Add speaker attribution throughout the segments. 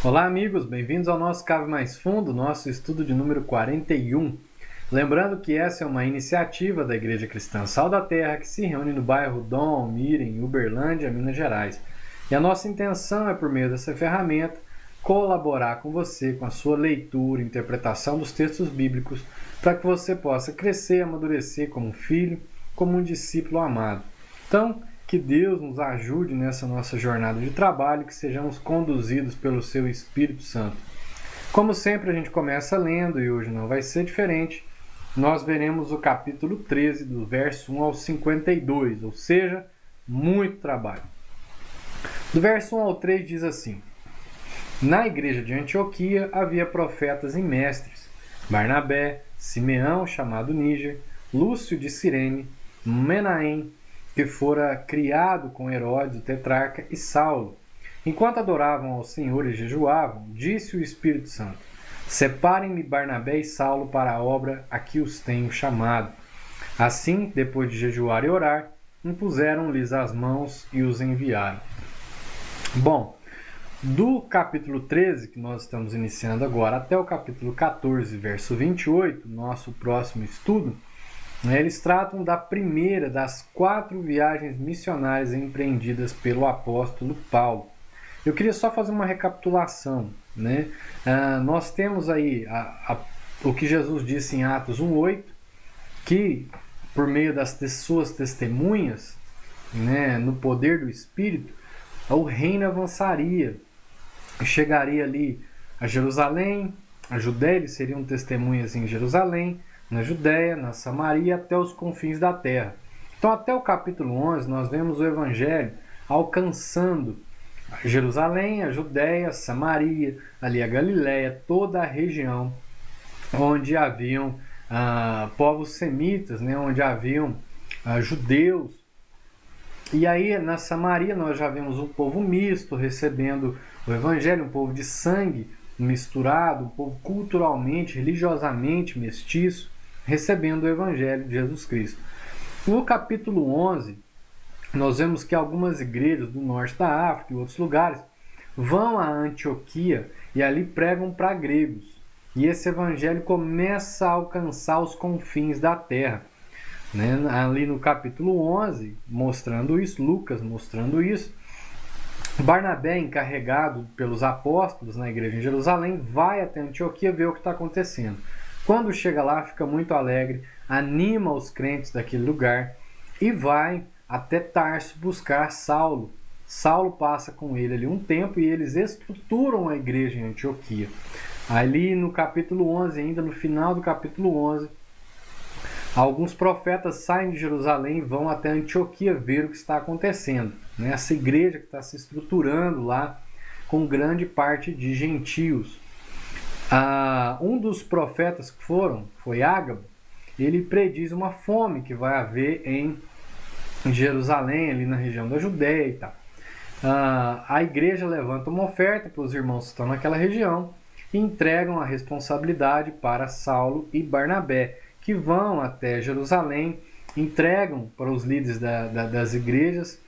Speaker 1: Olá, amigos, bem-vindos ao nosso Cave Mais Fundo, nosso estudo de número 41. Lembrando que essa é uma iniciativa da Igreja Cristã Sal da Terra que se reúne no bairro Dom Almir, em Uberlândia, Minas Gerais. E a nossa intenção é, por meio dessa ferramenta, colaborar com você com a sua leitura e interpretação dos textos bíblicos para que você possa crescer e amadurecer como um filho, como um discípulo amado. Então, que Deus nos ajude nessa nossa jornada de trabalho, que sejamos conduzidos pelo seu Espírito Santo. Como sempre, a gente começa lendo e hoje não vai ser diferente. Nós veremos o capítulo 13, do verso 1 ao 52, ou seja, muito trabalho. Do verso 1 ao 3 diz assim: Na igreja de Antioquia havia profetas e mestres, Barnabé, Simeão, chamado Níger, Lúcio de Cirene, Menahem, que fora criado com Herodes, o tetrarca, e Saulo. Enquanto adoravam ao Senhor e jejuavam, disse o Espírito Santo: Separem-me Barnabé e Saulo para a obra a que os tenho chamado. Assim, depois de jejuar e orar, impuseram-lhes as mãos e os enviaram. Bom, do capítulo 13, que nós estamos iniciando agora, até o capítulo 14, verso 28, nosso próximo estudo, eles tratam da primeira das 4 viagens missionárias empreendidas pelo apóstolo Paulo. Eu queria só fazer uma recapitulação, né? Nós temos aí o que Jesus disse em Atos 1:8, que por meio das suas testemunhas, né, no poder do Espírito, o reino avançaria, chegaria ali a Jerusalém, a Judéia, eles seriam testemunhas em Jerusalém, na Judéia, na Samaria, até os confins da terra. Então, até o capítulo 11, nós vemos o Evangelho alcançando Jerusalém, a Judéia, Samaria, ali a Galiléia, toda a região onde haviam povos semitas, né, onde haviam judeus. E aí, na Samaria, nós já vemos um povo misto recebendo o Evangelho, um povo de sangue misturado, um povo culturalmente, religiosamente mestiço, recebendo o Evangelho de Jesus Cristo. No capítulo 11, nós vemos que algumas igrejas do norte da África e outros lugares vão a Antioquia e ali pregam para gregos. E esse Evangelho começa a alcançar os confins da terra. Né? Ali no capítulo 11, mostrando isso, Lucas mostrando isso, Barnabé, encarregado pelos apóstolos na igreja em Jerusalém, vai até Antioquia ver o que está acontecendo. Quando chega lá, fica muito alegre, anima os crentes daquele lugar e vai até Tarso buscar Saulo. Saulo passa com ele ali um tempo e eles estruturam a igreja em Antioquia. Ali no capítulo 11, ainda no final do capítulo 11, alguns profetas saem de Jerusalém e vão até Antioquia ver o que está acontecendo. Essa igreja que está se estruturando lá com grande parte de gentios. Um dos profetas que foi Ágabo. Ele prediz uma fome que vai haver em Jerusalém, ali na região da Judéia e tal. A igreja levanta uma oferta para os irmãos que estão naquela região e entregam a responsabilidade para Saulo e Barnabé, que vão até Jerusalém, entregam para os líderes das igrejas,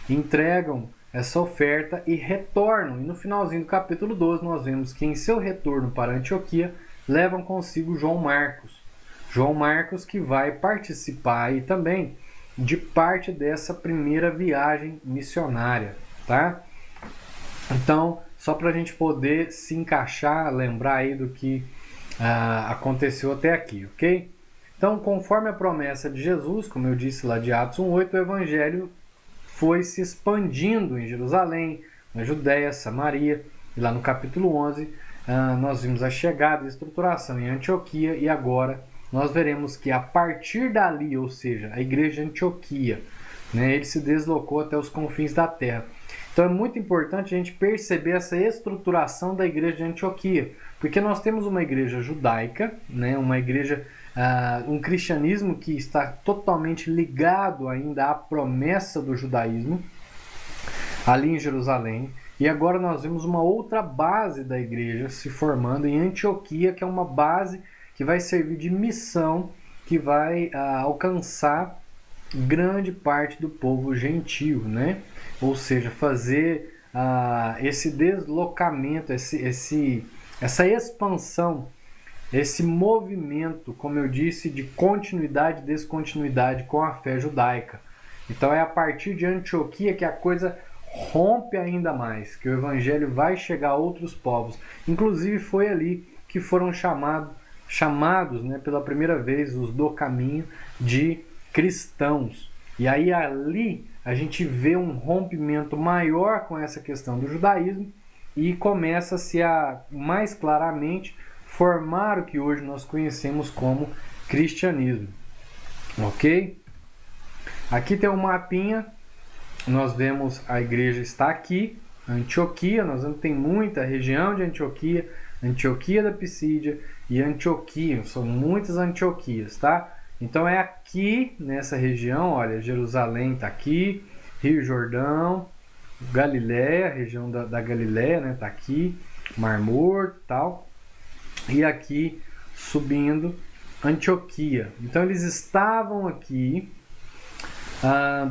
Speaker 1: entregam essa oferta e retornam. E no finalzinho do capítulo 12 nós vemos que em seu retorno para Antioquia levam consigo João Marcos. João Marcos que vai participar aí também de parte dessa primeira viagem missionária, tá? Então, só para a gente poder se encaixar, lembrar aí do que aconteceu até aqui, ok? Então, conforme a promessa de Jesus, como eu disse lá de Atos 1:8, o Evangelho foi se expandindo em Jerusalém, na Judéia, Samaria, e lá no capítulo 11 nós vimos a chegada e estruturação em Antioquia, e agora nós veremos que a partir dali, ou seja, a igreja de Antioquia, né, ele se deslocou até os confins da terra. Então é muito importante a gente perceber essa estruturação da igreja de Antioquia, porque nós temos uma igreja judaica, né, uma igreja, um cristianismo que está totalmente ligado ainda à promessa do judaísmo, ali em Jerusalém, e agora nós vemos uma outra base da igreja se formando em Antioquia, que é uma base que vai servir de missão, que vai alcançar grande parte do povo gentio, né? Ou seja, fazer esse deslocamento, essa expansão, esse movimento, como eu disse, de continuidade e descontinuidade com a fé judaica. Então é a partir de Antioquia que a coisa rompe ainda mais, que o evangelho vai chegar a outros povos. Inclusive foi ali que foram chamados, né, pela primeira vez os do caminho de cristãos. E aí ali a gente vê um rompimento maior com essa questão do judaísmo e começa-se a mais claramente formar o que hoje nós conhecemos como cristianismo. Ok? Aqui tem um mapinha, nós vemos a igreja está aqui, Antioquia, nós vemos que tem muita região de Antioquia, Antioquia da Pisídia e Antioquia, são muitas Antioquias, tá? Então é aqui nessa região, olha, Jerusalém está aqui, Rio Jordão, Galiléia, região da Galiléia, né, tá aqui, Mar Morto e tal, e aqui subindo Antioquia. Então eles estavam aqui,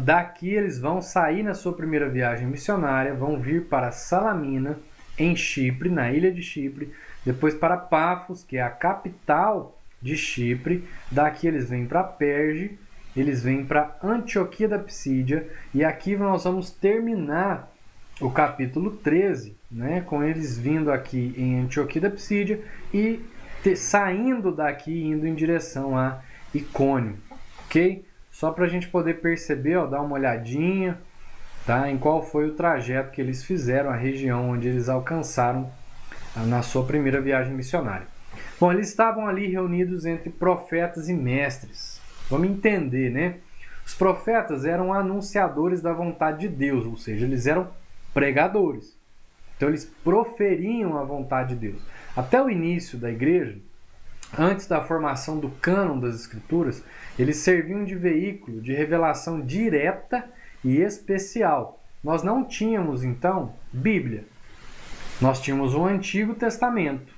Speaker 1: daqui eles vão sair na sua primeira viagem missionária, vão vir para Salamina, em Chipre, na ilha de Chipre, depois para Pafos, que é a capital de Chipre, daqui eles vêm para Perge, eles vêm para Antioquia da Pisídia, e aqui nós vamos terminar o capítulo 13, né, com eles vindo aqui em Antioquia da Pisídia e saindo daqui indo em direção a Icônio, ok? Só para a gente poder perceber, ó, dar uma olhadinha, tá, em qual foi o trajeto que eles fizeram, a região onde eles alcançaram na sua primeira viagem missionária. Bom, eles estavam ali reunidos entre profetas e mestres. Vamos entender, né? Os profetas eram anunciadores da vontade de Deus, ou seja, eles eram pregadores. Então eles proferiam a vontade de Deus. Até o início da igreja, antes da formação do cânon das Escrituras, eles serviam de veículo de revelação direta e especial. Nós não tínhamos, então, Bíblia. Nós tínhamos o Antigo Testamento,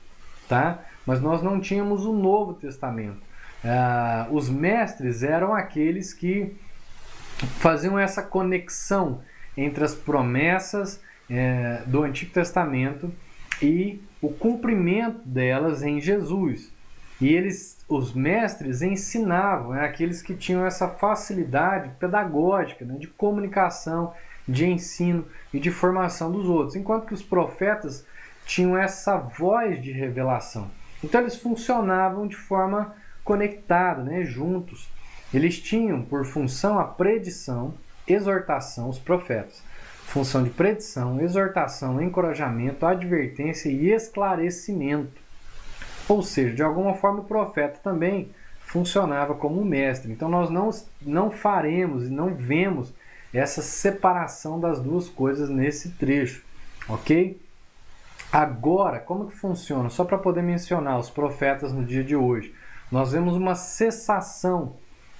Speaker 1: tá? Mas nós não tínhamos o Novo Testamento. Os mestres eram aqueles que faziam essa conexão entre as promessas do Antigo Testamento e o cumprimento delas em Jesus. E os mestres ensinavam, aqueles que tinham essa facilidade pedagógica, né, de comunicação, de ensino e de formação dos outros, enquanto que os profetas tinham essa voz de revelação. Então eles funcionavam de forma conectada, né, juntos. Eles tinham por função a predição, exortação, os profetas. Função de predição, exortação, encorajamento, advertência e esclarecimento. Ou seja, de alguma forma o profeta também funcionava como um mestre. Então nós não faremos e não vemos essa separação das duas coisas nesse trecho, ok? Agora, como que funciona? Só para poder mencionar os profetas no dia de hoje. Nós vemos uma cessação,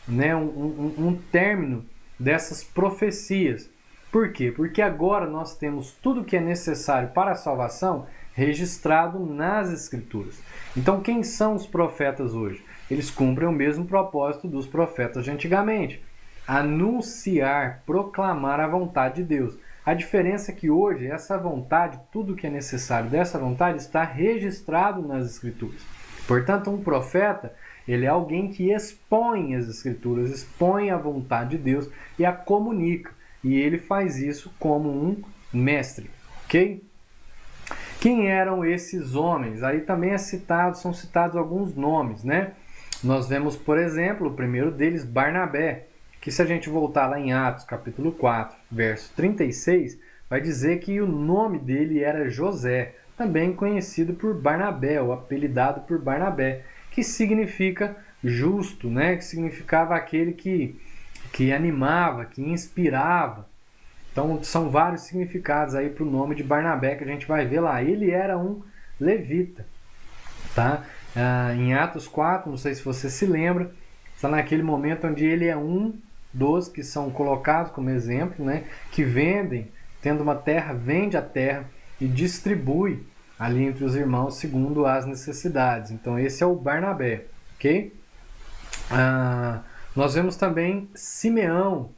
Speaker 1: né? um término dessas profecias. Por quê? Porque agora nós temos tudo que é necessário para a salvação registrado nas Escrituras. Então, quem são os profetas hoje? Eles cumprem o mesmo propósito dos profetas de antigamente: anunciar, proclamar a vontade de Deus. A diferença é que hoje essa vontade, tudo que é necessário dessa vontade está registrado nas Escrituras. Portanto, um profeta, ele é alguém que expõe as Escrituras, expõe a vontade de Deus e a comunica. E ele faz isso como um mestre, ok? Quem eram esses homens? Aí também são citados alguns nomes, né? Nós vemos, por exemplo, o primeiro deles, Barnabé, que se a gente voltar lá em Atos, capítulo 4, verso 36, vai dizer que o nome dele era José, também conhecido por Barnabé, ou apelidado por Barnabé, que significa justo, né? Que significava aquele que animava, que inspirava. Então são vários significados aí para o nome de Barnabé que a gente vai ver lá. Ele era um levita, tá? Em Atos 4, não sei se você se lembra, está naquele momento onde ele é um dos que são colocados como exemplo, né? Que tendo uma terra, vende a terra e distribui ali entre os irmãos segundo as necessidades. Então esse é o Barnabé, ok? Nós vemos também Simeão,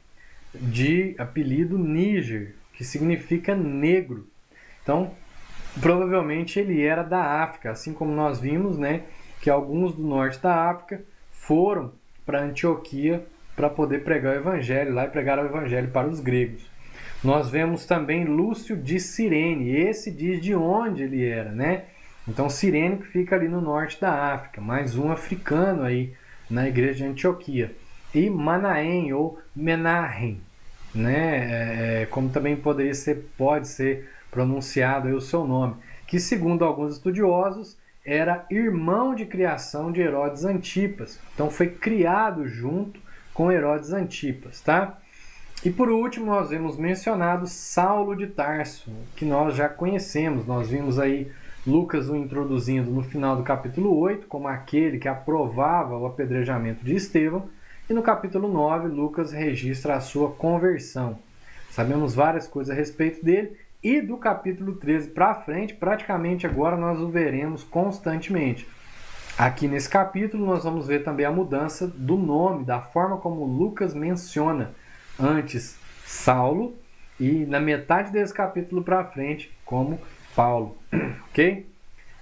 Speaker 1: de apelido Níger, que significa negro. Então, provavelmente ele era da África, assim como nós vimos, né, que alguns do norte da África foram para Antioquia para poder pregar o evangelho lá e pregar o evangelho para os gregos. Nós vemos também Lúcio de Cirene, esse diz de onde ele era, né? Então Cirene que fica ali no norte da África, mais um africano aí na igreja de Antioquia. E Manaém ou Menahem, né? Como também pode ser pronunciado aí o seu nome, que segundo alguns estudiosos era irmão de criação de Herodes Antipas. Então foi criado junto com Herodes Antipas, tá? E por último nós vemos mencionado Saulo de Tarso, que nós já conhecemos. Nós vimos aí Lucas o introduzindo no final do capítulo 8, como aquele que aprovava o apedrejamento de Estevão, e no capítulo 9 Lucas registra a sua conversão. Sabemos várias coisas a respeito dele, e do capítulo 13 para frente, praticamente agora nós o veremos constantemente. Aqui nesse capítulo nós vamos ver também a mudança do nome, da forma como Lucas menciona antes Saulo e na metade desse capítulo para frente como Paulo, ok?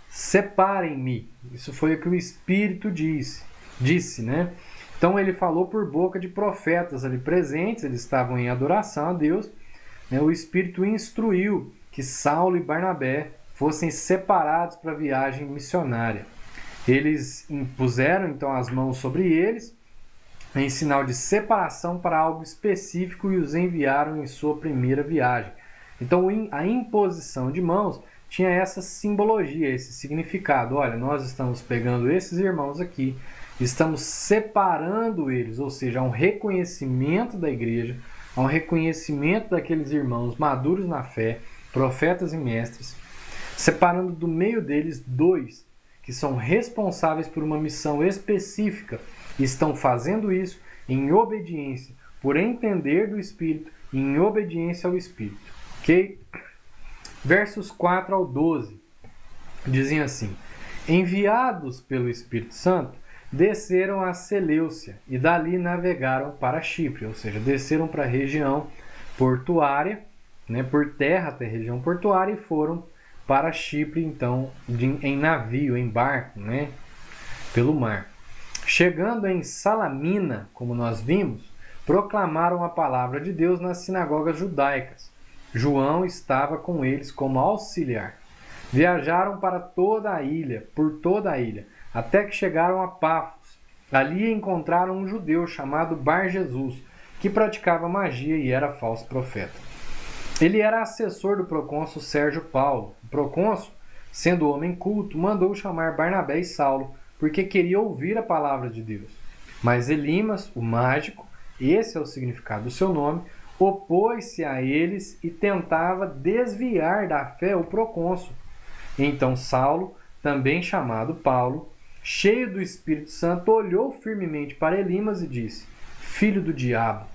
Speaker 1: Separem-me, isso foi o que o Espírito disse, né? Então ele falou por boca de profetas ali presentes, eles estavam em adoração a Deus, né? O Espírito instruiu que Saulo e Barnabé fossem separados para a viagem missionária. Eles impuseram então as mãos sobre eles, em sinal de separação para algo específico, e os enviaram em sua primeira viagem. Então a imposição de mãos tinha essa simbologia, esse significado. Olha, nós estamos pegando esses irmãos aqui, estamos separando eles, ou seja, há um reconhecimento da igreja, há um reconhecimento daqueles irmãos maduros na fé, profetas e mestres, separando do meio deles dois que são responsáveis por uma missão específica e estão fazendo isso em obediência, por entender do Espírito e em obediência ao Espírito. Ok? Versos 4 ao 12 dizem assim: enviados pelo Espírito Santo, desceram a Seleucia e dali navegaram para Chipre, ou seja, desceram para a região portuária, né, por terra até a região portuária, e foram para Chipre, então, em navio, em barco, né, pelo mar. Chegando em Salamina, como nós vimos, proclamaram a palavra de Deus nas sinagogas judaicas. João estava com eles como auxiliar. Viajaram para toda a ilha, por toda a ilha, até que chegaram a Pafos. Ali encontraram um judeu chamado Bar-Jesus, que praticava magia e era falso profeta. Ele era assessor do procônsul Sérgio Paulo. O procônsul, sendo homem culto, mandou chamar Barnabé e Saulo, porque queria ouvir a palavra de Deus. Mas Elimas, o mágico, esse é o significado do seu nome, opôs-se a eles e tentava desviar da fé o procônsul. Então Saulo, também chamado Paulo, cheio do Espírito Santo, olhou firmemente para Elimas e disse: filho do diabo,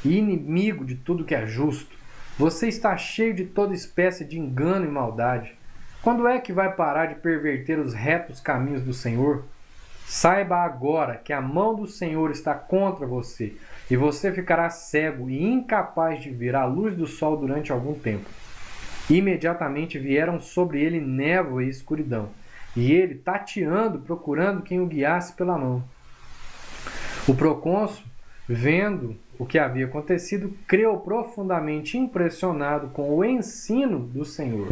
Speaker 1: e inimigo de tudo que é justo, você está cheio de toda espécie de engano e maldade. Quando é que vai parar de perverter os retos caminhos do Senhor? Saiba agora que a mão do Senhor está contra você, e você ficará cego e incapaz de ver a luz do sol durante algum tempo. Imediatamente vieram sobre ele névoa e escuridão, e ele, tateando, procurando quem o guiasse pela mão. O procônsul, vendo o que havia acontecido, creu profundamente impressionado com o ensino do Senhor.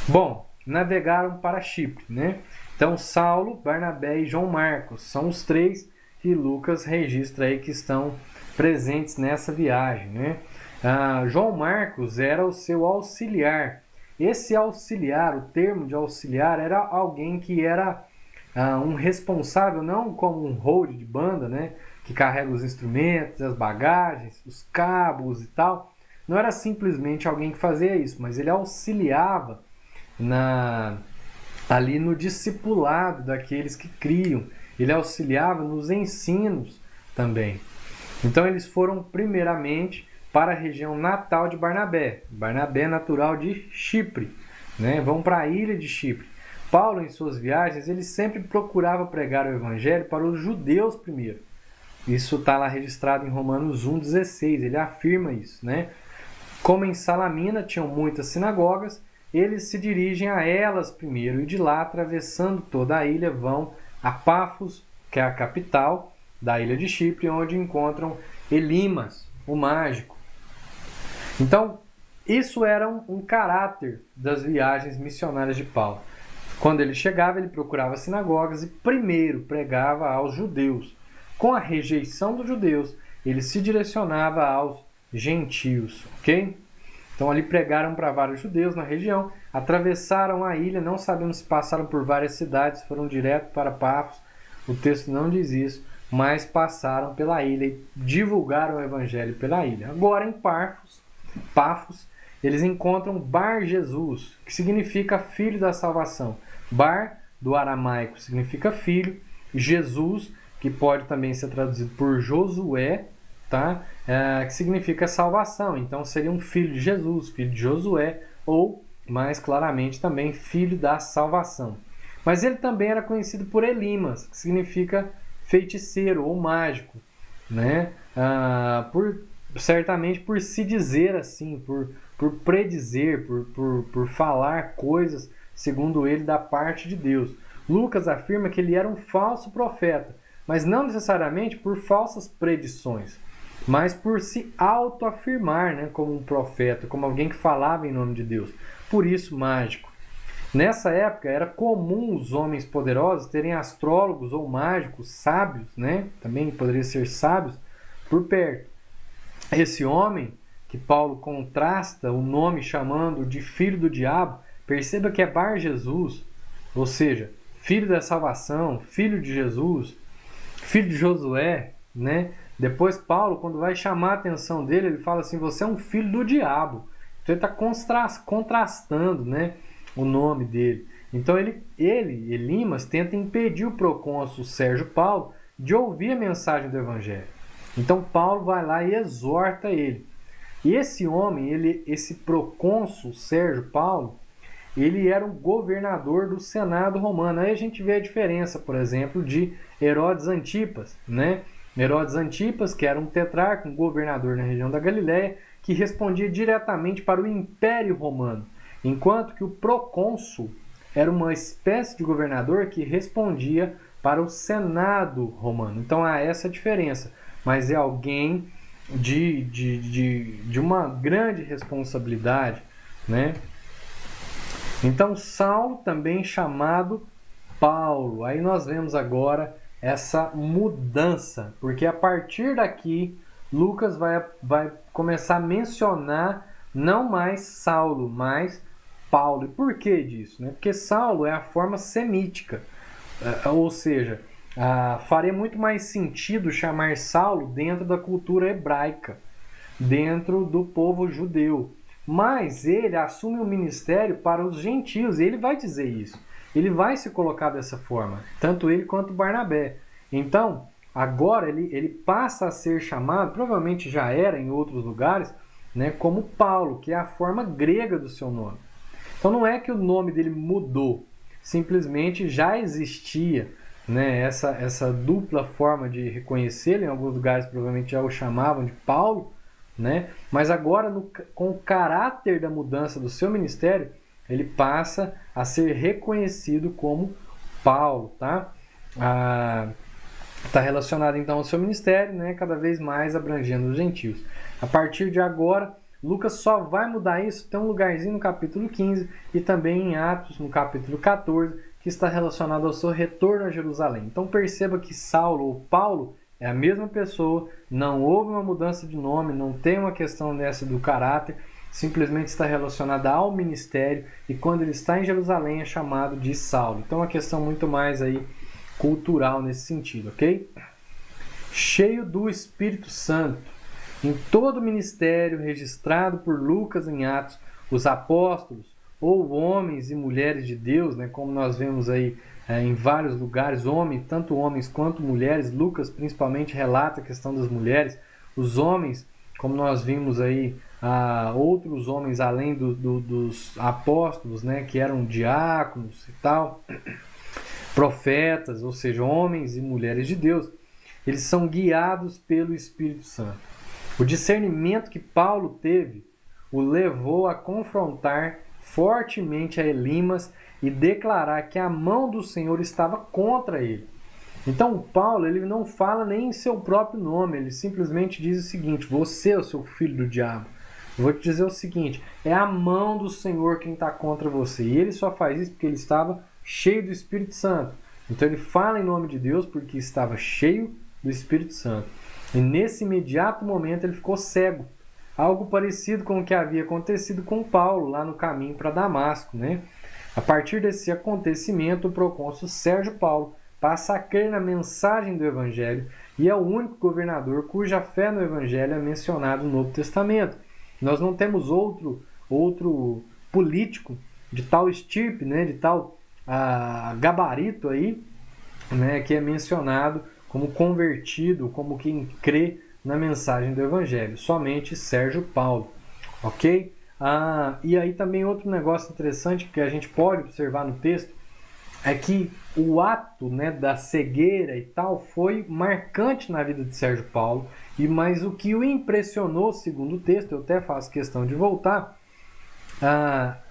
Speaker 1: Bom, navegaram para Chipre, né? Então Saulo, Barnabé e João Marcos são os três que Lucas registra aí que estão presentes nessa viagem, né? João Marcos era o seu auxiliar. Esse auxiliar, o termo de auxiliar, era alguém que era um responsável, não como um hold de banda, né, que carrega os instrumentos, as bagagens, os cabos e tal. Não era simplesmente alguém que fazia isso, mas ele auxiliava ali no discipulado daqueles que criam. Ele auxiliava nos ensinos também. Então eles foram primeiramente para a região natal de Barnabé. Barnabé é natural de Chipre, né? Vão para a ilha de Chipre. Paulo, em suas viagens, ele sempre procurava pregar o evangelho para os judeus primeiro. Isso está lá registrado em Romanos 1,16, ele afirma isso, né? Como em Salamina tinham muitas sinagogas, eles se dirigem a elas primeiro e de lá, atravessando toda a ilha, vão a Pafos, que é a capital da ilha de Chipre, onde encontram Elimas, o mágico. Então, isso era um caráter das viagens missionárias de Paulo. Quando ele chegava, ele procurava sinagogas e primeiro pregava aos judeus. Com a rejeição dos judeus, ele se direcionava aos gentios, ok? Então ali pregaram para vários judeus na região, atravessaram a ilha, não sabemos se passaram por várias cidades, foram direto para Pafos, o texto não diz isso, mas passaram pela ilha e divulgaram o evangelho pela ilha. Agora em Pafos, eles encontram Bar Jesus, que significa filho da salvação. Bar, do aramaico, significa filho. Jesus, que pode também ser traduzido por Josué, tá? Que significa salvação. Então seria um filho de Jesus, filho de Josué, ou, mais claramente, também filho da salvação. Mas ele também era conhecido por Elimas, que significa feiticeiro ou mágico, né? Certamente por se dizer assim, por predizer, por falar coisas, segundo ele, da parte de Deus. Lucas afirma que ele era um falso profeta, mas não necessariamente por falsas predições, mas por se autoafirmar, né, como um profeta, como alguém que falava em nome de Deus. Por isso, mágico. Nessa época, era comum os homens poderosos terem astrólogos ou mágicos sábios, né, também poderia ser sábios, por perto. Esse homem, que Paulo contrasta o nome chamando de filho do diabo, perceba que é Bar Jesus, ou seja, filho da salvação, filho de Jesus, filho de Josué, né? Depois Paulo, quando vai chamar a atenção dele, ele fala assim, você é um filho do diabo. Então ele está contrastando, né, o nome dele. Então Elimas, tenta impedir o procônsul Sérgio Paulo de ouvir a mensagem do evangelho. Então Paulo vai lá e exorta ele. E esse homem, esse procônsul Sérgio Paulo, ele era o governador do Senado romano. Aí a gente vê a diferença, por exemplo, de Herodes Antipas, né? Herodes Antipas, que era um tetrarca, um governador na região da Galiléia, que respondia diretamente para o Império Romano, enquanto que o procônsul era uma espécie de governador que respondia para o Senado romano. Então há essa diferença, mas é alguém de uma grande responsabilidade, né? Então Saulo, também chamado Paulo. Aí nós vemos agora essa mudança, porque a partir daqui Lucas vai começar a mencionar não mais Saulo, mas Paulo. E por que disso? Porque Saulo é a forma semítica, ou seja, faria muito mais sentido chamar Saulo dentro da cultura hebraica, dentro do povo judeu. Mas ele assume o ministério para os gentios, e ele vai dizer isso. Ele vai se colocar dessa forma, tanto ele quanto Barnabé. Então, agora ele passa a ser chamado, provavelmente já era em outros lugares, né, como Paulo, que é a forma grega do seu nome. Então não é que o nome dele mudou, simplesmente já existia, né, essa dupla forma de reconhecê-lo. Em alguns lugares provavelmente já o chamavam de Paulo, né? Mas agora, com o caráter da mudança do seu ministério, ele passa a ser reconhecido como Paulo, tá? Está relacionado então ao seu ministério, né? Cada vez mais abrangendo os gentios. A partir de agora, Lucas só vai mudar isso, tem um lugarzinho no capítulo 15 e também em Atos, no capítulo 14, que está relacionado ao seu retorno a Jerusalém. Então perceba que Saulo ou Paulo é a mesma pessoa, não houve uma mudança de nome, não tem uma questão nessa do caráter, simplesmente está relacionada ao ministério, e quando ele está em Jerusalém é chamado de Saulo. Então é uma questão muito mais aí cultural nesse sentido, ok? Cheio do Espírito Santo. Em todo o ministério registrado por Lucas em Atos, os apóstolos ou homens e mulheres de Deus, né, como nós vemos aí em vários lugares, tanto homens quanto mulheres. Lucas principalmente relata a questão das mulheres. Os homens, como nós vimos aí, outros homens além dos apóstolos, né, que eram diáconos e tal, profetas, ou seja, homens e mulheres de Deus, eles são guiados pelo Espírito Santo. O discernimento que Paulo teve, o levou a confrontar fortemente a Elimas e declarar que a mão do Senhor estava contra ele. Então Paulo ele não fala nem em seu próprio nome, ele simplesmente diz o seguinte: você é o seu filho do diabo. Eu vou te dizer o seguinte, é a mão do Senhor quem está contra você. E ele só faz isso porque ele estava cheio do Espírito Santo. Então ele fala em nome de Deus porque estava cheio do Espírito Santo. E nesse imediato momento ele ficou cego. Algo parecido com o que havia acontecido com Paulo lá no caminho para Damasco, né? A partir desse acontecimento, o procônsul Sérgio Paulo passa a crer na mensagem do Evangelho e é o único governador cuja fé no Evangelho é mencionado no Novo Testamento. Nós não temos outro político de tal estirpe, né, de tal gabarito aí, né, que é mencionado como convertido, como quem crê na mensagem do Evangelho. Somente Sérgio Paulo, ok? E aí também outro negócio interessante que a gente pode observar no texto é que o ato, né, da cegueira e tal foi marcante na vida de Sérgio Paulo, mas o que o impressionou, segundo o texto, eu até faço questão de voltar,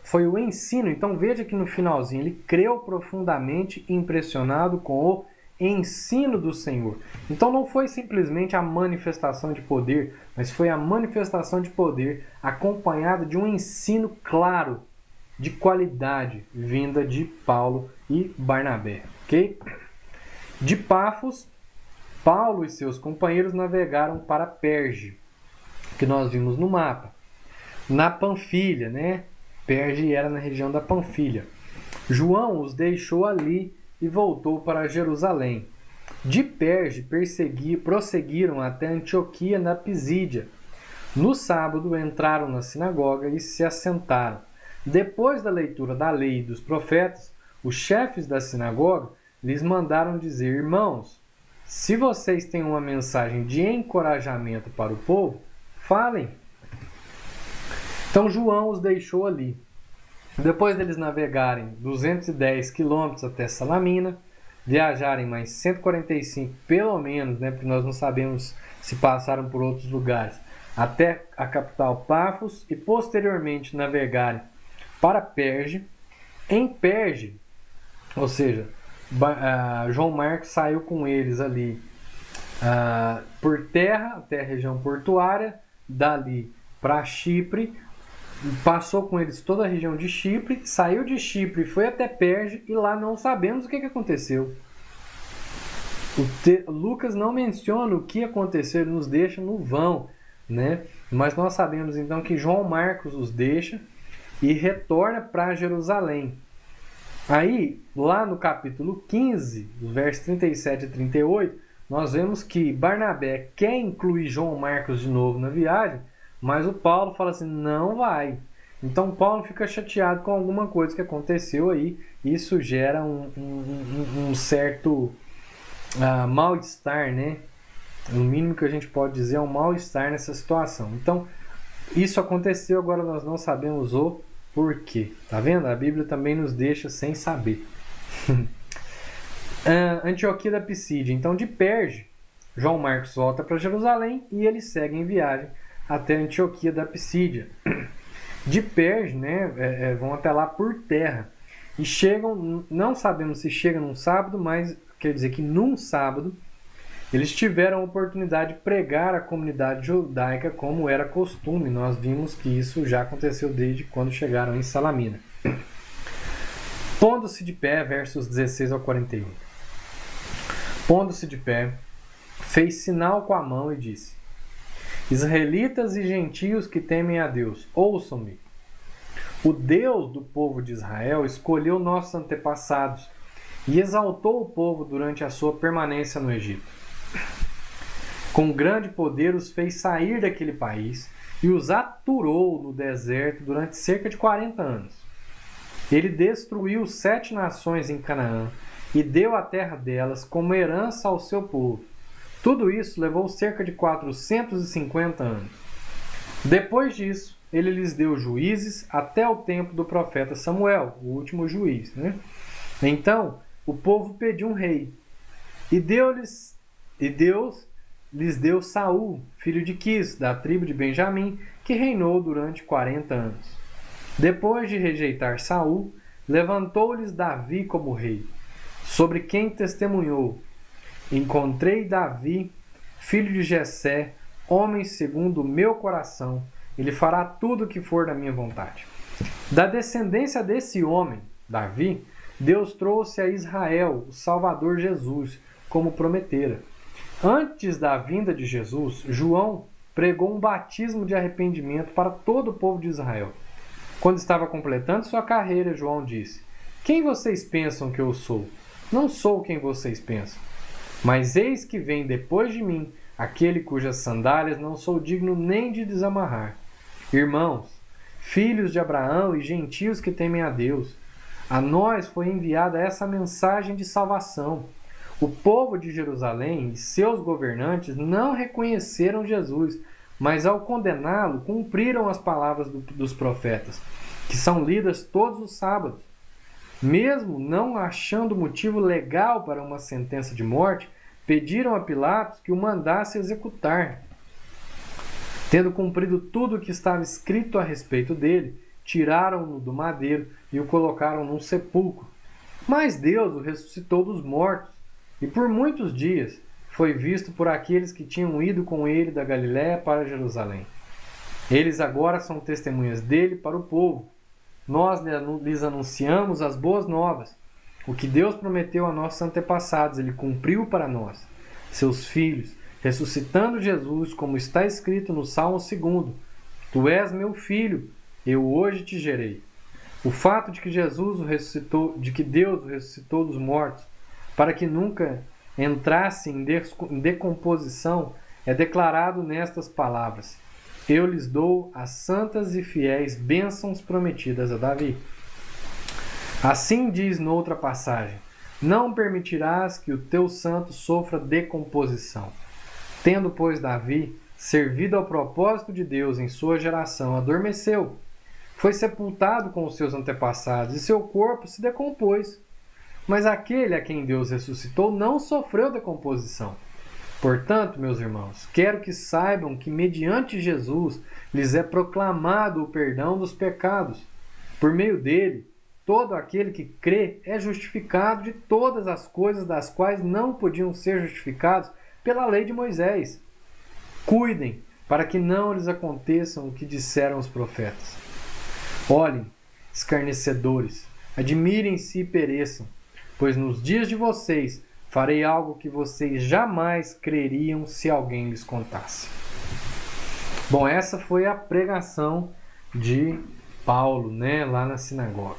Speaker 1: foi o ensino. Então veja que no finalzinho ele creu profundamente, impressionado com o ensino do Senhor. Então não foi simplesmente a manifestação de poder, mas foi a manifestação de poder acompanhada de um ensino claro, de qualidade, vinda de Paulo e Barnabé, ok? De Pafos, Paulo e seus companheiros navegaram para Perge, que nós vimos no mapa. Na Panfilha, né? Perge era na região da Panfilha. João os deixou ali e voltou para Jerusalém. De Perge prosseguiram até Antioquia na Pisídia. No sábado entraram na sinagoga e se assentaram. Depois da leitura da lei e dos profetas, os chefes da sinagoga lhes mandaram dizer: irmãos, se vocês têm uma mensagem de encorajamento para o povo, falem. Então João os deixou ali. Depois deles navegarem 210 quilômetros até Salamina, viajarem mais 145 pelo menos, né, porque nós não sabemos se passaram por outros lugares, até a capital Pafos e posteriormente navegarem para Perge. Em Perge, ou seja, João Marcos saiu com eles ali por terra até a região portuária, dali para Chipre, passou com eles toda a região de Chipre, saiu de Chipre, foi até Perge e lá não sabemos o que aconteceu. Lucas não menciona o que aconteceu, ele nos deixa no vão, né? Mas nós sabemos então que João Marcos os deixa e retorna para Jerusalém. Aí, lá no capítulo 15, os versos 37 e 38, nós vemos que Barnabé quer incluir João Marcos de novo na viagem, mas o Paulo fala assim, não vai. Então Paulo fica chateado com alguma coisa que aconteceu aí, e isso gera um certo mal-estar, né? O mínimo que a gente pode dizer é um mal-estar nessa situação. Então, isso aconteceu, agora nós não sabemos o porquê. Tá vendo? A Bíblia também nos deixa sem saber. Antioquia da Pisídia. Então, de Perge, João Marcos volta para Jerusalém e eles seguem em viagem até Antioquia da Pisídia. De Perge, né, vão até lá por terra. E chegam, não sabemos se chega num sábado, mas quer dizer que num sábado eles tiveram a oportunidade de pregar à comunidade judaica como era costume. Nós vimos que isso já aconteceu desde quando chegaram em Salamina. Pondo-se de pé, versos 16 ao 41. Pondo-se de pé, fez sinal com a mão e disse: Israelitas e gentios que temem a Deus, ouçam-me. O Deus do povo de Israel escolheu nossos antepassados e exaltou o povo durante a sua permanência no Egito. Com grande poder os fez sair daquele país e os aturou no deserto durante cerca de 40 anos. Ele destruiu 7 nações em Canaã e deu a terra delas como herança ao seu povo. Tudo isso levou cerca de 450 anos. Depois disso, ele lhes deu juízes até o tempo do profeta Samuel, o último juiz, né? Então, o povo pediu um rei. E Deus lhes deu Saul, filho de Quis, da tribo de Benjamim, que reinou durante 40 anos. Depois de rejeitar Saul, levantou-lhes Davi como rei, sobre quem testemunhou: encontrei Davi, filho de Jessé, homem segundo o meu coração, ele fará tudo o que for da minha vontade. Da descendência desse homem, Davi, Deus trouxe a Israel o Salvador Jesus, como prometera. Antes da vinda de Jesus, João pregou um batismo de arrependimento para todo o povo de Israel. Quando estava completando sua carreira, João disse: quem vocês pensam que eu sou? Não sou quem vocês pensam. Mas eis que vem depois de mim aquele cujas sandálias não sou digno nem de desamarrar. Irmãos, filhos de Abraão e gentios que temem a Deus, a nós foi enviada essa mensagem de salvação. O povo de Jerusalém e seus governantes não reconheceram Jesus, mas ao condená-lo cumpriram as palavras dos profetas, que são lidas todos os sábados. Mesmo não achando motivo legal para uma sentença de morte, pediram a Pilatos que o mandasse executar. Tendo cumprido tudo o que estava escrito a respeito dele, tiraram-no do madeiro e o colocaram num sepulcro. Mas Deus o ressuscitou dos mortos, e por muitos dias foi visto por aqueles que tinham ido com ele da Galiléia para Jerusalém. Eles agora são testemunhas dele para o povo. Nós lhes anunciamos as boas novas. O que Deus prometeu a nossos antepassados, ele cumpriu para nós, seus filhos, ressuscitando Jesus, como está escrito no Salmo 2: Tu és meu filho, eu hoje te gerei. O fato de que Jesus o ressuscitou, de que Deus o ressuscitou dos mortos, para que nunca entrasse em decomposição, é declarado nestas palavras: Eu lhes dou as santas e fiéis bênçãos prometidas a Davi. Assim diz noutra passagem: Não permitirás que o teu santo sofra decomposição. Tendo, pois, Davi servido ao propósito de Deus em sua geração, adormeceu, foi sepultado com os seus antepassados e seu corpo se decompôs. Mas aquele a quem Deus ressuscitou não sofreu decomposição. Portanto, meus irmãos, quero que saibam que mediante Jesus lhes é proclamado o perdão dos pecados. Por meio dele, todo aquele que crê é justificado de todas as coisas das quais não podiam ser justificados pela lei de Moisés. Cuidem para que não lhes aconteçam o que disseram os profetas. Olhem, escarnecedores, admirem-se e pereçam, pois nos dias de vocês farei algo que vocês jamais creriam se alguém lhes contasse. Bom, essa foi a pregação de Paulo, né, lá na sinagoga.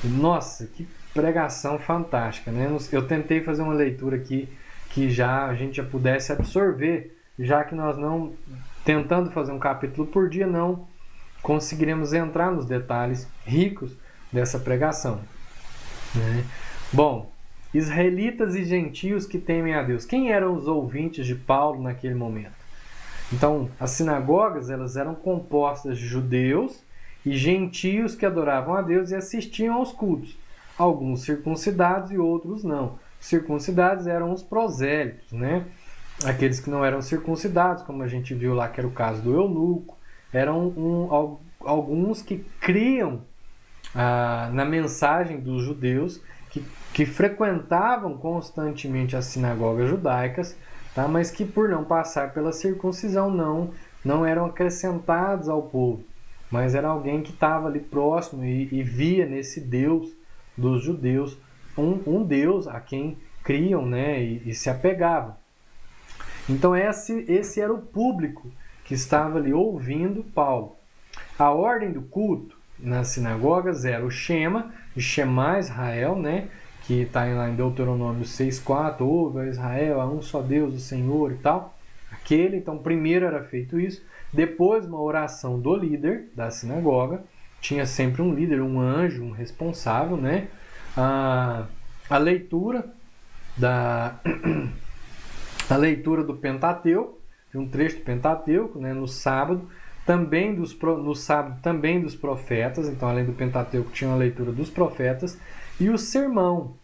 Speaker 1: E, nossa, que pregação fantástica, né? Eu tentei fazer uma leitura aqui que a gente já pudesse absorver, já que nós não, tentando fazer um capítulo por dia, não conseguiremos entrar nos detalhes ricos dessa pregação, né? Bom, israelitas e gentios que temem a Deus. Quem eram os ouvintes de Paulo naquele momento? Então, as sinagogas, elas eram compostas de judeus e gentios que adoravam a Deus e assistiam aos cultos. Alguns circuncidados e outros não. Os circuncidados eram os prosélitos, né? Aqueles que não eram circuncidados, como a gente viu lá que era o caso do eunuco, eram alguns que criam na mensagem dos judeus, que frequentavam constantemente as sinagogas judaicas, tá? Mas que por não passar pela circuncisão não eram acrescentados ao povo, mas era alguém que estava ali próximo e via nesse Deus dos judeus um Deus a quem criam, né? E se apegavam. Então esse era o público que estava ali ouvindo Paulo. A ordem do culto nas sinagogas era o Shema, e Shema Israel, né? Que está lá em Deuteronômio 6,4, ouve a Israel, há um só Deus, o Senhor e tal. Então primeiro era feito isso, depois uma oração do líder da sinagoga, tinha sempre um líder, um anjo, um responsável, né? A leitura do Pentateuco, de um trecho do Pentateuco, né? No sábado também dos profetas, então além do Pentateuco tinha a leitura dos profetas, e o sermão,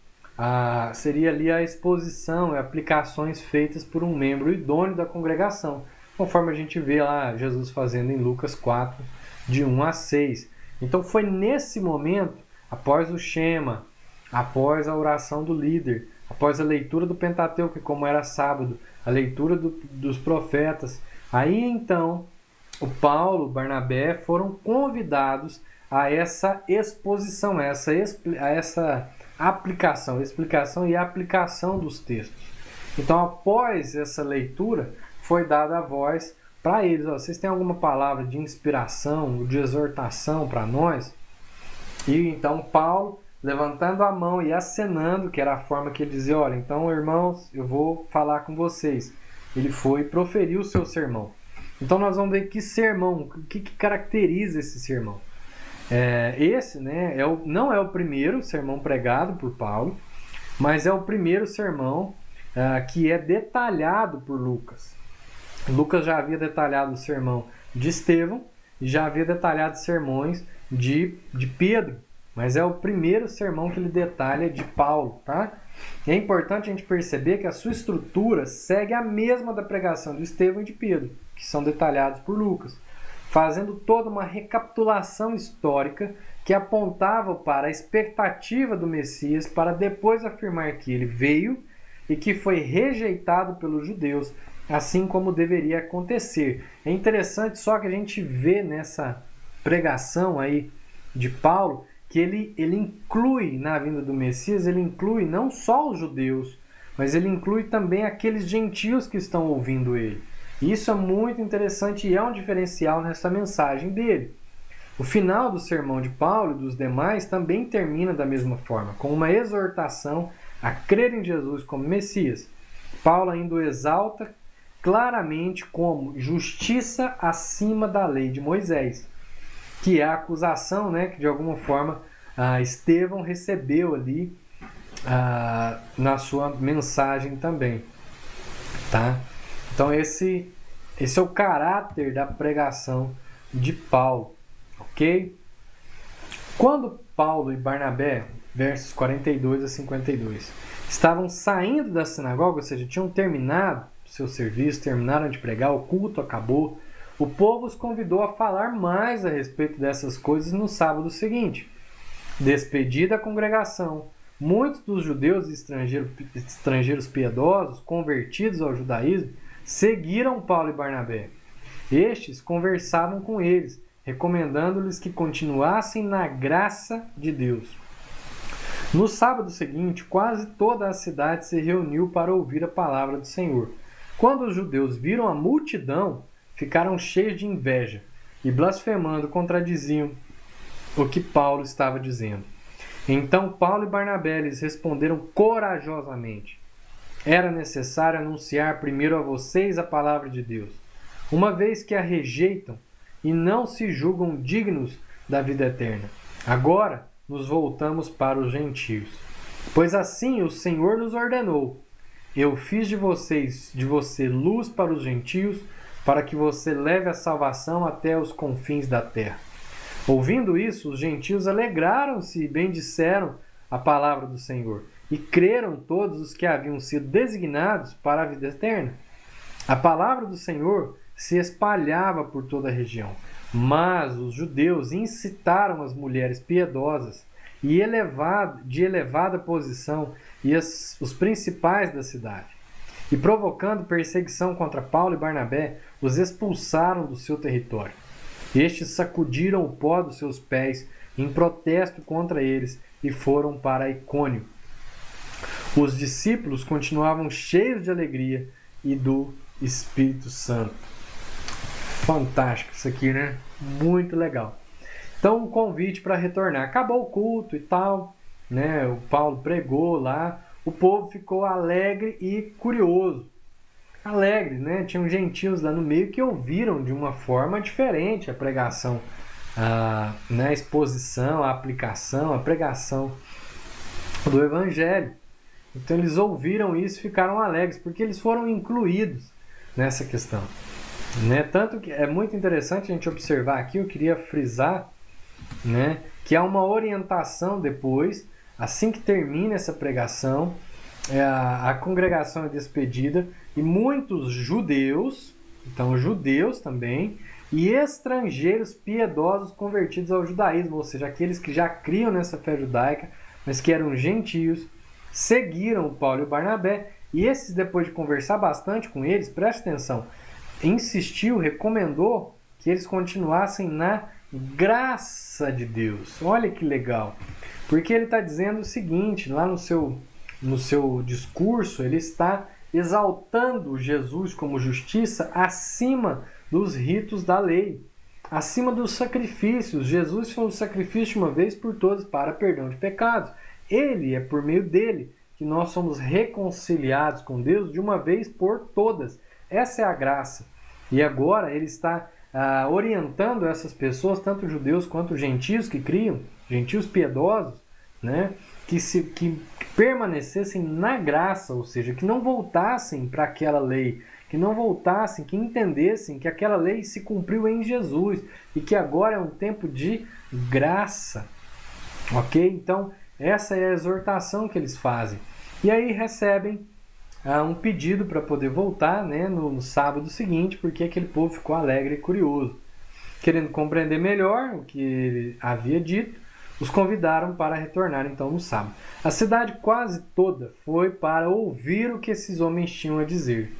Speaker 1: seria ali a exposição e aplicações feitas por um membro idôneo da congregação, conforme a gente vê lá Jesus fazendo em Lucas 4, de 1 a 6. Então foi nesse momento, após o Shema, após a oração do líder, após a leitura do Pentateuco, como era sábado, a leitura dos profetas, aí então o Paulo, o Barnabé foram convidados a essa exposição, a essa aplicação, explicação e aplicação dos textos. Então, após essa leitura, foi dada a voz para eles. Vocês têm alguma palavra de inspiração, de exortação para nós? E então Paulo, levantando a mão e acenando, que era a forma que ele dizia, olha, então irmãos, eu vou falar com vocês. Ele foi e proferiu o seu sermão. Então nós vamos ver que sermão, o que caracteriza esse sermão. Esse, né, não é o primeiro sermão pregado por Paulo, mas é o primeiro sermão que é detalhado por Lucas. Lucas já havia detalhado o sermão de Estevão e já havia detalhado sermões de Pedro, mas é o primeiro sermão que ele detalha de Paulo, tá? E é importante a gente perceber que a sua estrutura segue a mesma da pregação de Estevão e de Pedro, que são detalhados por Lucas, fazendo toda uma recapitulação histórica que apontava para a expectativa do Messias para depois afirmar que ele veio e que foi rejeitado pelos judeus, assim como deveria acontecer. É interessante só que a gente vê nessa pregação aí de Paulo que ele inclui na vinda do Messias, ele inclui não só os judeus, mas ele inclui também aqueles gentios que estão ouvindo ele. Isso é muito interessante e é um diferencial nessa mensagem dele. O final do sermão de Paulo e dos demais também termina da mesma forma, com uma exortação a crer em Jesus como Messias. Paulo ainda o exalta claramente como justiça acima da lei de Moisés, que é a acusação, né, que de alguma forma Estevão recebeu ali na sua mensagem também. Tá? Então esse é o caráter da pregação de Paulo, ok? Quando Paulo e Barnabé, versos 42 a 52, estavam saindo da sinagoga, ou seja, tinham terminado seu serviço, terminaram de pregar, o culto acabou, o povo os convidou a falar mais a respeito dessas coisas no sábado seguinte. Despedida a congregação, muitos dos judeus e estrangeiros piedosos, convertidos ao judaísmo, seguiram Paulo e Barnabé. Estes conversavam com eles, recomendando-lhes que continuassem na graça de Deus. No sábado seguinte, quase toda a cidade se reuniu para ouvir a palavra do Senhor. Quando os judeus viram a multidão, ficaram cheios de inveja e, blasfemando, contradiziam o que Paulo estava dizendo. Então Paulo e Barnabé lhes responderam corajosamente: era necessário anunciar primeiro a vocês a palavra de Deus, uma vez que a rejeitam e não se julgam dignos da vida eterna. Agora nos voltamos para os gentios. Pois assim o Senhor nos ordenou: eu fiz de você luz para os gentios, para que você leve a salvação até os confins da terra. Ouvindo isso, os gentios alegraram-se e bendisseram a palavra do Senhor, e creram todos os que haviam sido designados para a vida eterna. A palavra do Senhor se espalhava por toda a região, mas os judeus incitaram as mulheres piedosas e de elevada posição e os principais da cidade, e provocando perseguição contra Paulo e Barnabé, os expulsaram do seu território. Estes sacudiram o pó dos seus pés em protesto contra eles e foram para Icônio. Os discípulos continuavam cheios de alegria e do Espírito Santo. Fantástico isso aqui, né? Muito legal. Então, um convite para retornar. Acabou o culto e tal, né? O Paulo pregou lá. O povo ficou alegre e curioso. Alegre, né? Tinham gentios lá no meio que ouviram de uma forma diferente a pregação, a exposição, a aplicação, a pregação do Evangelho. Então eles ouviram isso e ficaram alegres, porque eles foram incluídos nessa questão. Né? Tanto que é muito interessante a gente observar aqui, eu queria frisar, né, que há uma orientação depois assim que termina essa pregação, a congregação é despedida e muitos judeus, então judeus também, e estrangeiros piedosos convertidos ao judaísmo, ou seja, aqueles que já criam nessa fé judaica, mas que eram gentios, seguiram o Paulo e o Barnabé, e esses, depois de conversar bastante com eles, preste atenção, insistiu, recomendou que eles continuassem na graça de Deus. Olha que legal, porque ele está dizendo o seguinte, lá no seu discurso, ele está exaltando Jesus como justiça acima dos ritos da lei, acima dos sacrifícios. Jesus foi um sacrifício de uma vez por todas para perdão de pecados. Ele é por meio dele que nós somos reconciliados com Deus de uma vez por todas. Essa é a graça. E agora ele está orientando essas pessoas, tanto judeus quanto gentios que criam, gentios piedosos, né, que permanecessem na graça, ou seja, que não voltassem para aquela lei, que não voltassem, que entendessem que aquela lei se cumpriu em Jesus e que agora é um tempo de graça. Ok? Então, essa é a exortação que eles fazem. E aí recebem um pedido para poder voltar, né, no sábado seguinte, porque aquele povo ficou alegre e curioso. Querendo compreender melhor o que ele havia dito, os convidaram para retornar então no sábado. A cidade quase toda foi para ouvir o que esses homens tinham a dizer.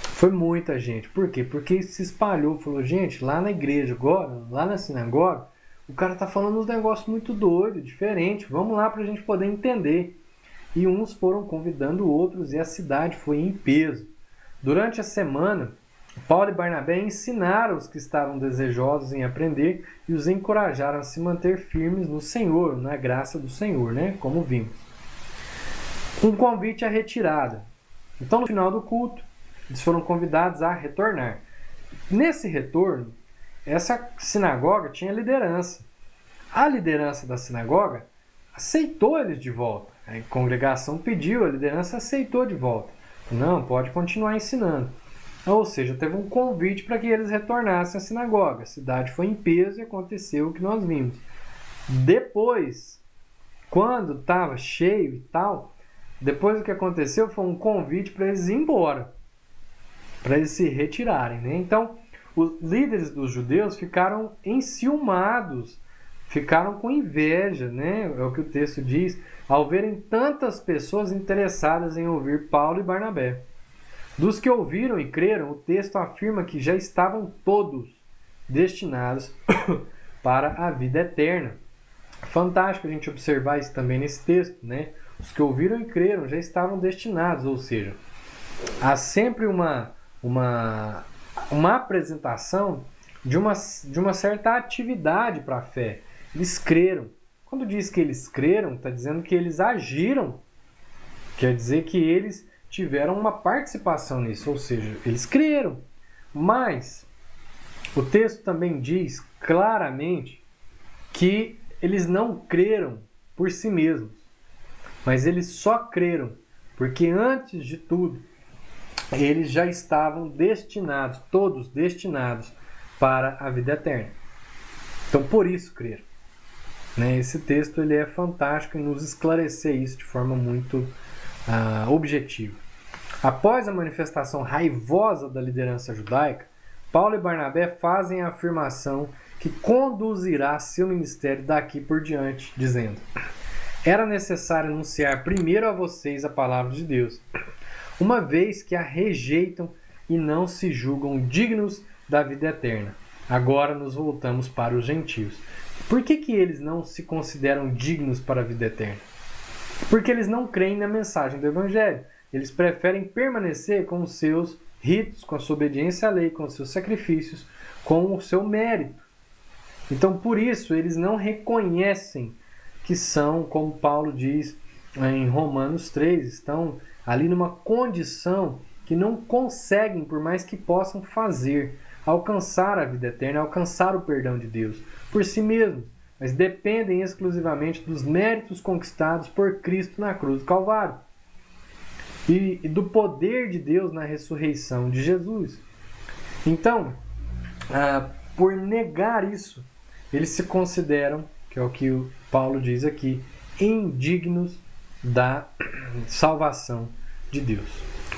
Speaker 1: Foi muita gente. Por quê? Porque se espalhou, falou, gente, lá na igreja agora, lá na sinagoga, o cara está falando uns negócios muito doidos, diferentes, vamos lá para a gente poder entender. E uns foram convidando outros e a cidade foi em peso. Durante a semana, Paulo e Barnabé ensinaram os que estavam desejosos em aprender e os encorajaram a se manter firmes no Senhor, na graça do Senhor, né? Como vimos. Um convite à retirada. Então, no final do culto, eles foram convidados a retornar. Nesse retorno, essa sinagoga tinha liderança. A liderança da sinagoga aceitou eles de volta. A congregação pediu, a liderança aceitou de volta. Não, pode continuar ensinando. Ou seja, teve um convite para que eles retornassem à sinagoga. A cidade foi em peso e aconteceu o que nós vimos. Depois, quando estava cheio e tal, depois do que aconteceu foi um convite para eles ir embora, para eles se retirarem, né? Então, os líderes dos judeus ficaram enciumados, ficaram com inveja, né? É o que o texto diz, ao verem tantas pessoas interessadas em ouvir Paulo e Barnabé. Dos que ouviram e creram, o texto afirma que já estavam todos destinados para a vida eterna. Fantástico a gente observar isso também nesse texto, né? Os que ouviram e creram já estavam destinados, ou seja, há sempre uma apresentação de uma certa atividade para a fé. Eles creram. Quando diz que eles creram, está dizendo que eles agiram. Quer dizer que eles tiveram uma participação nisso, ou seja, eles creram. Mas o texto também diz claramente que eles não creram por si mesmos, mas eles só creram porque antes de tudo eles já estavam destinados, todos destinados para a vida eterna. Então por isso creram. Esse texto ele é fantástico em nos esclarecer isso de forma muito objetiva. Após a manifestação raivosa da liderança judaica, Paulo e Barnabé fazem a afirmação que conduzirá seu ministério daqui por diante, dizendo: era necessário anunciar primeiro a vocês a palavra de Deus, uma vez que a rejeitam e não se julgam dignos da vida eterna. Agora nos voltamos para os gentios. Por que eles não se consideram dignos para a vida eterna? Porque eles não creem na mensagem do Evangelho. Eles preferem permanecer com os seus ritos, com a sua obediência à lei, com os seus sacrifícios, com o seu mérito. Então, por isso, eles não reconhecem que são, como Paulo diz em Romanos 3, estão ali numa condição que não conseguem, por mais que possam fazer, alcançar a vida eterna, alcançar o perdão de Deus por si mesmos, mas dependem exclusivamente dos méritos conquistados por Cristo na cruz do Calvário e do poder de Deus na ressurreição de Jesus. Então, por negar isso, eles se consideram, que é o que o Paulo diz aqui, indignos da salvação de Deus.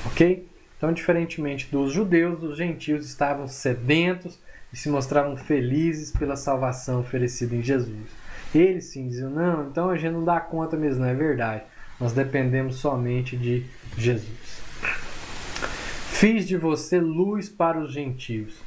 Speaker 1: Ok? Então, diferentemente dos judeus, os gentios estavam sedentos e se mostravam felizes pela salvação oferecida em Jesus. Eles sim diziam, não, então a gente não dá conta mesmo, não é verdade. Nós dependemos somente de Jesus. Fiz de você luz para os gentios.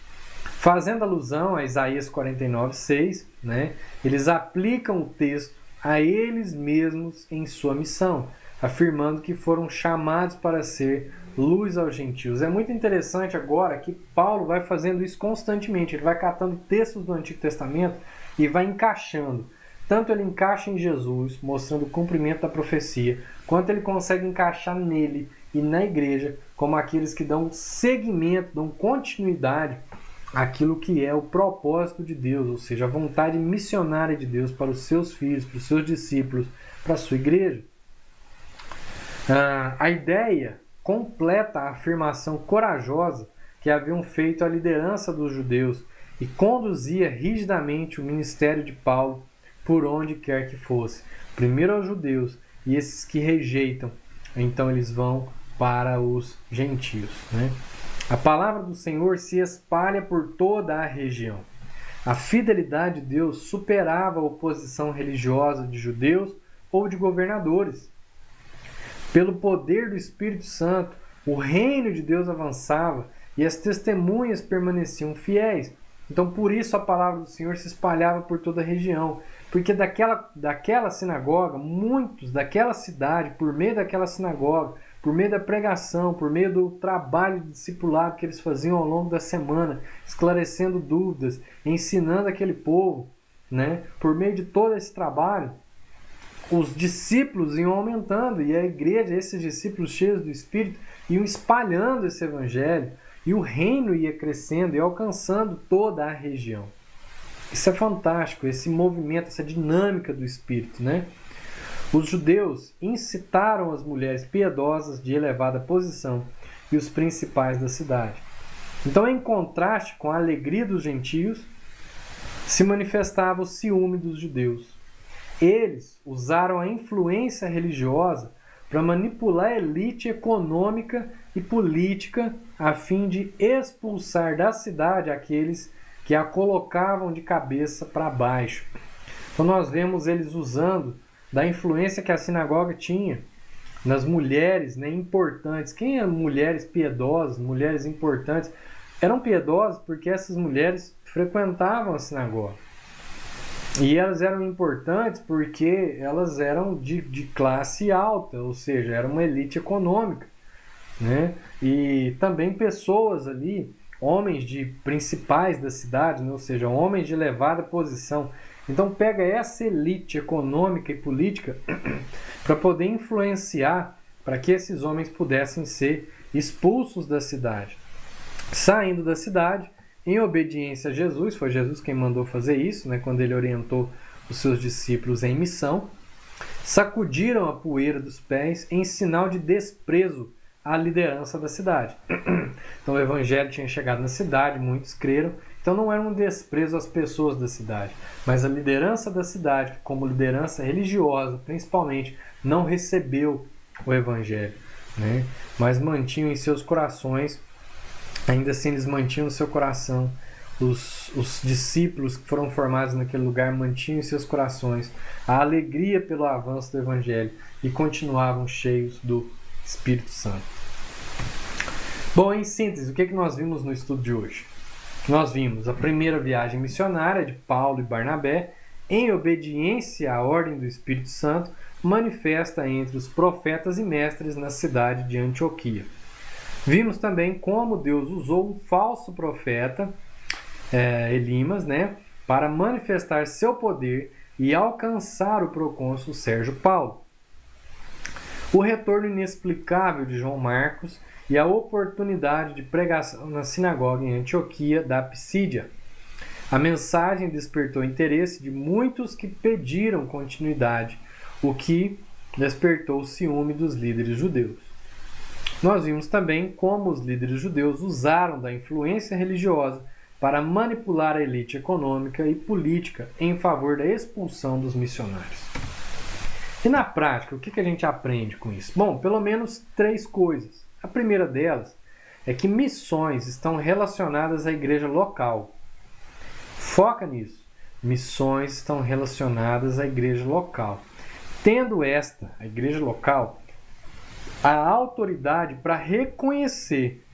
Speaker 1: Fazendo alusão a Isaías 49:6, né, eles aplicam o texto a eles mesmos em sua missão, afirmando que foram chamados para ser luz aos gentios. É muito interessante agora que Paulo vai fazendo isso constantemente. Ele vai catando textos do Antigo Testamento e vai encaixando. Tanto ele encaixa em Jesus, mostrando o cumprimento da profecia, quanto ele consegue encaixar nele e na igreja, como aqueles que dão seguimento, dão continuidade àquilo que é o propósito de Deus, ou seja, a vontade missionária de Deus para os seus filhos, para os seus discípulos, para a sua igreja. A ideia completa a afirmação corajosa que haviam feito a liderança dos judeus e conduzia rigidamente o ministério de Paulo por onde quer que fosse. Primeiro aos judeus, e esses que rejeitam, então eles vão para os gentios, né? A palavra do Senhor se espalha por toda a região. A fidelidade de Deus superava a oposição religiosa de judeus ou de governadores. Pelo poder do Espírito Santo, o reino de Deus avançava e as testemunhas permaneciam fiéis. Então, por isso a palavra do Senhor se espalhava por toda a região. Porque daquela sinagoga, muitos daquela cidade, por meio daquela sinagoga, por meio da pregação, por meio do trabalho de discipulado que eles faziam ao longo da semana, esclarecendo dúvidas, ensinando aquele povo, né? Por meio de todo esse trabalho, os discípulos iam aumentando e a igreja, esses discípulos cheios do Espírito, iam espalhando esse evangelho e o reino ia crescendo e alcançando toda a região. Isso é fantástico, esse movimento, essa dinâmica do Espírito, né? Os judeus incitaram as mulheres piedosas de elevada posição e os principais da cidade. Então, em contraste com a alegria dos gentios, se manifestava o ciúme dos judeus. Eles usaram a influência religiosa para manipular a elite econômica e política a fim de expulsar da cidade aqueles que a colocavam de cabeça para baixo. Então nós vemos eles usando da influência que a sinagoga tinha nas mulheres, né, importantes. Quem eram mulheres piedosas, mulheres importantes? Eram piedosas porque essas mulheres frequentavam a sinagoga. E elas eram importantes porque elas eram de classe alta, ou seja, era uma elite econômica, né? E também pessoas ali, homens de principais da cidade, né? Ou seja, homens de elevada posição. Então pega essa elite econômica e política para poder influenciar para que esses homens pudessem ser expulsos da cidade. Saindo da cidade, em obediência a Jesus, foi Jesus quem mandou fazer isso, né, quando ele orientou os seus discípulos em missão, sacudiram a poeira dos pés em sinal de desprezo à liderança da cidade. Então o evangelho tinha chegado na cidade, muitos creram, então não era um desprezo às pessoas da cidade, mas a liderança da cidade, como liderança religiosa, principalmente, não recebeu o evangelho, né, mas mantinham em seus corações. Ainda assim, eles mantinham no seu coração, os discípulos que foram formados naquele lugar mantinham em seus corações a alegria pelo avanço do Evangelho e continuavam cheios do Espírito Santo. Bom, em síntese, o que nós vimos no estudo de hoje? Nós vimos a primeira viagem missionária de Paulo e Barnabé, em obediência à ordem do Espírito Santo, manifesta entre os profetas e mestres na cidade de Antioquia. Vimos também como Deus usou um falso profeta, Elimas, né, para manifestar seu poder e alcançar o procônsul Sérgio Paulo. O retorno inexplicável de João Marcos e a oportunidade de pregação na sinagoga em Antioquia da Psídia. A mensagem despertou interesse de muitos que pediram continuidade, o que despertou o ciúme dos líderes judeus. Nós vimos também como os líderes judeus usaram da influência religiosa para manipular a elite econômica e política em favor da expulsão dos missionários. E na prática, o que a gente aprende com isso? Bom, pelo menos 3 coisas. A primeira delas é que missões estão relacionadas à igreja local. Foca nisso. Missões estão relacionadas à igreja local. Tendo a igreja local, a autoridade para reconhecer,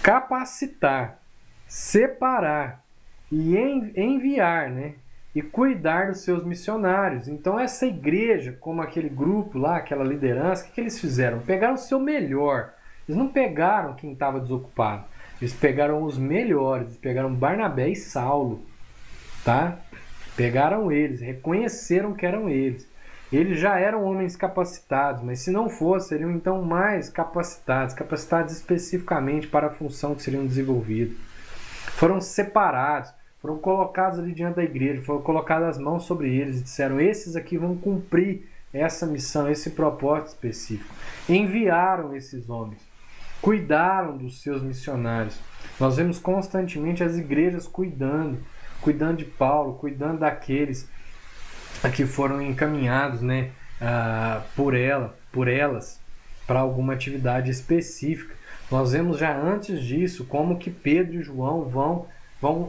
Speaker 1: capacitar, separar e enviar, né? E cuidar dos seus missionários. Então essa igreja, como aquele grupo lá, aquela liderança, o que eles fizeram? Pegaram o seu melhor. Eles não pegaram quem estava desocupado. Eles pegaram os melhores. Eles pegaram Barnabé e Saulo. Tá? Pegaram eles, reconheceram que eram eles. Eles já eram homens capacitados, mas se não fossem, seriam então mais capacitados especificamente para a função que seriam desenvolvidas. Foram separados, foram colocados ali diante da igreja, foram colocadas as mãos sobre eles e disseram: esses aqui vão cumprir essa missão, esse propósito específico. Enviaram esses homens, cuidaram dos seus missionários. Nós vemos constantemente as igrejas cuidando de Paulo, cuidando daqueles que foram encaminhados, né, por elas, para alguma atividade específica. Nós vemos já antes disso como que Pedro e João vão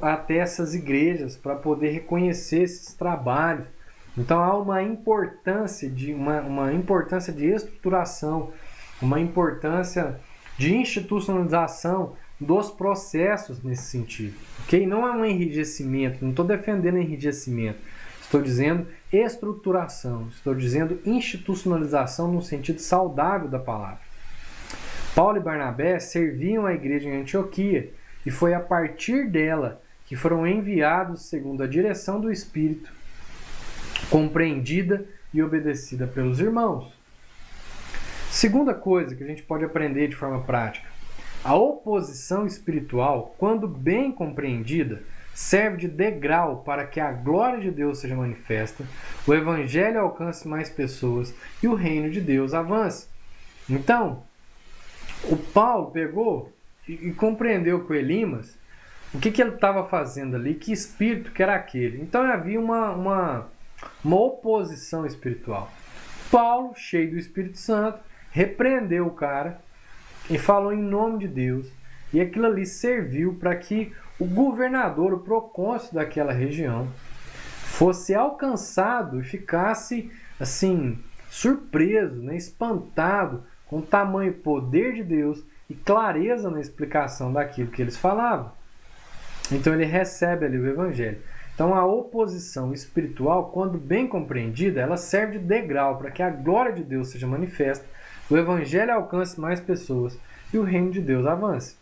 Speaker 1: até essas igrejas para poder reconhecer esses trabalhos. Então há uma importância de estruturação, uma importância de institucionalização dos processos nesse sentido. Okay? Não é um enrijecimento, não estou defendendo enrijecimento. Estou dizendo estruturação, estou dizendo institucionalização no sentido saudável da palavra. Paulo e Barnabé serviam a igreja em Antioquia e foi a partir dela que foram enviados segundo a direção do Espírito, compreendida e obedecida pelos irmãos. Segunda coisa que a gente pode aprender de forma prática: a oposição espiritual, quando bem compreendida, serve de degrau para que a glória de Deus seja manifesta, o evangelho alcance mais pessoas e o reino de Deus avance. Então, o Paulo pegou e compreendeu com Elimas o que ele estava fazendo ali, que espírito que era aquele. Então havia uma oposição espiritual. Paulo, cheio do Espírito Santo, repreendeu o cara e falou em nome de Deus. E aquilo ali serviu para que o governador, o procônsul daquela região, fosse alcançado e ficasse assim surpreso, né, espantado com o tamanho e poder de Deus e clareza na explicação daquilo que eles falavam. Então ele recebe ali o evangelho. Então a oposição espiritual, quando bem compreendida, ela serve de degrau para que a glória de Deus seja manifesta, o evangelho alcance mais pessoas e o reino de Deus avance.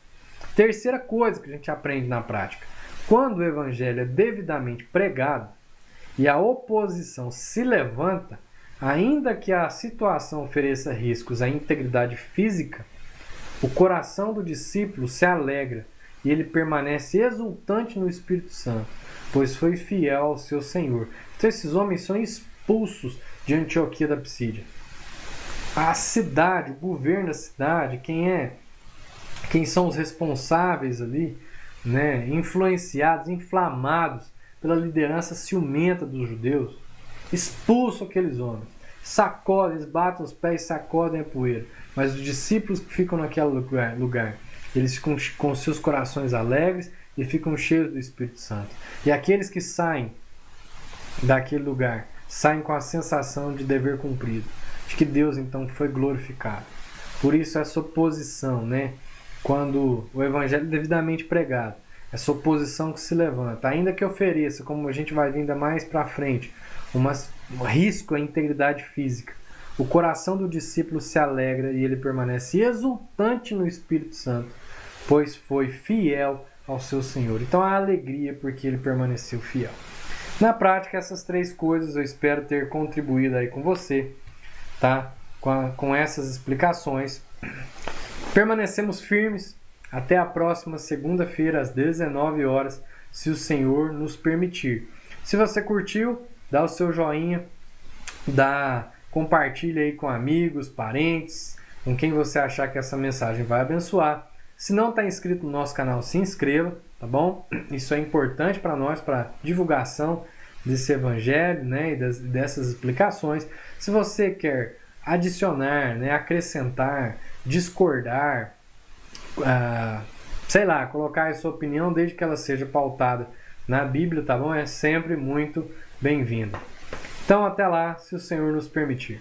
Speaker 1: Terceira coisa que a gente aprende na prática: quando o evangelho é devidamente pregado e a oposição se levanta, ainda que a situação ofereça riscos à integridade física, o coração do discípulo se alegra e ele permanece exultante no Espírito Santo, pois foi fiel ao seu Senhor. Então esses homens são expulsos de Antioquia da Psídia. A cidade, o governo da cidade, quem são os responsáveis ali, né, influenciados, inflamados pela liderança ciumenta dos judeus, expulsam aqueles homens, sacodem, eles batem os pés e sacodem a poeira. Mas os discípulos que ficam naquele lugar, eles ficam com seus corações alegres e ficam cheios do Espírito Santo. E aqueles que saem daquele lugar, saem com a sensação de dever cumprido, de que Deus então foi glorificado. Por isso essa oposição, né? Quando o evangelho é devidamente pregado, essa oposição que se levanta, ainda que ofereça, como a gente vai ver ainda mais para frente, um risco à integridade física, o coração do discípulo se alegra e ele permanece exultante no Espírito Santo, pois foi fiel ao seu Senhor. Então há alegria porque ele permaneceu fiel. Na prática, essas 3 coisas eu espero ter contribuído aí com você, tá? Com essas explicações. Permanecemos firmes até a próxima segunda-feira às 19 horas, se o Senhor nos permitir. Se você curtiu, dá o seu joinha, compartilha aí com amigos, parentes, com quem você achar que essa mensagem vai abençoar. Se não está inscrito no nosso canal, se inscreva, tá bom? Isso é importante para nós, para divulgação desse evangelho, né, e dessas explicações. Se você quer adicionar, né, acrescentar, discordar, sei lá, colocar a sua opinião desde que ela seja pautada na Bíblia, tá bom? É sempre muito bem-vindo. Então, até lá, se o Senhor nos permitir.